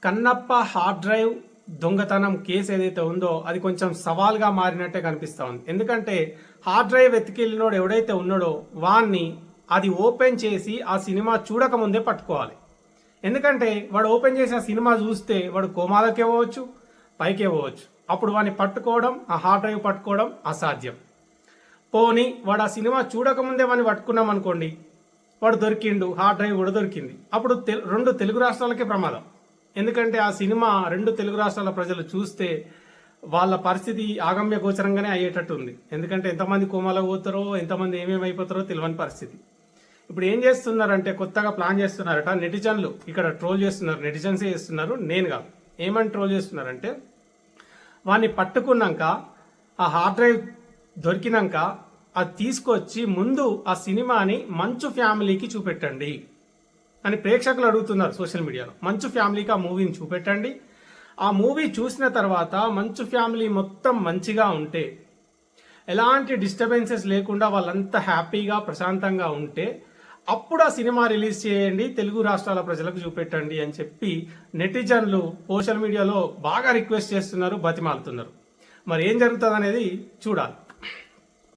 Kannappa hard drive దొంగతనం case ఏదైతే ఉందో అది కొంచెం సవాల్గా మారినట్టే కనిపిస్తూ ఉంది. ఎందుకంటే హార్డ్ డ్రైవ్ ఎత్తుకెళ్ళినోడు ఎవడైతే ఉన్నాడో వాన్ని అది ఓపెన్ చేసి ఆ సినిమా చూడకముందే పట్టుకోవాలి. ఎందుకంటే వాడు ఓపెన్ చేసి ఆ సినిమా చూస్తే వాడు కోమాలకి ఇవ్వచ్చు, పైకి ఇవ్వచ్చు. అప్పుడు వాడిని పట్టుకోవడం, ఆ హార్డ్ డ్రైవ్ పట్టుకోవడం అసాధ్యం. పోనీ వాడు ఆ సినిమా చూడకముందే వాడిని పట్టుకున్నాం అనుకోండి, వాడు దొరికిండు, హార్డ్ డ్రైవ్ కూడా దొరికింది. అప్పుడు రెండు తెలుగు రాష్ట్రాలకే ప్రమాదం. ఎందుకంటే ఆ సినిమా రెండు తెలుగు రాష్ట్రాల ప్రజలు చూస్తే వాళ్ళ పరిస్థితి ఆగమ్య గోచరంగానే అయ్యేటట్టు ఉంది. ఎందుకంటే ఎంతమంది కోమాలకు పోతారో, ఎంతమంది ఏమేమి అయిపోతారో తెలియని పరిస్థితి. ఇప్పుడు ఏం చేస్తున్నారంటే కొత్తగా ప్లాన్ చేస్తున్నారట. నెటిజన్లు ఇక్కడ ట్రోల్ చేస్తున్నారు, నెటిజన్సే చేస్తున్నారు, నేను కాదు. ఏమని ట్రోల్ చేస్తున్నారంటే, వాడిని పట్టుకున్నాక ఆ హార్డ్ డ్రైవ్ దొరికినాక అది తీసుకొచ్చి ముందు ఆ సినిమాని మంచు ఫ్యామిలీకి చూపెట్టండి అని ప్రేక్షకులు అడుగుతున్నారు సోషల్ మీడియాలో. మంచు ఫ్యామిలీకి ఆ మూవీని చూపెట్టండి. ఆ మూవీ చూసిన తర్వాత మంచు ఫ్యామిలీ మొత్తం మంచిగా ఉంటే, ఎలాంటి డిస్టర్బెన్సెస్ లేకుండా వాళ్ళంతా హ్యాపీగా ప్రశాంతంగా ఉంటే అప్పుడు ఆ సినిమా రిలీజ్ చేయండి, తెలుగు రాష్ట్రాల ప్రజలకు చూపెట్టండి అని చెప్పి నెటిజన్లు సోషల్ మీడియాలో బాగా రిక్వెస్ట్ చేస్తున్నారు, బతిమాలుతున్నారు. మరి ఏం జరుగుతుంది అనేది చూడాలి.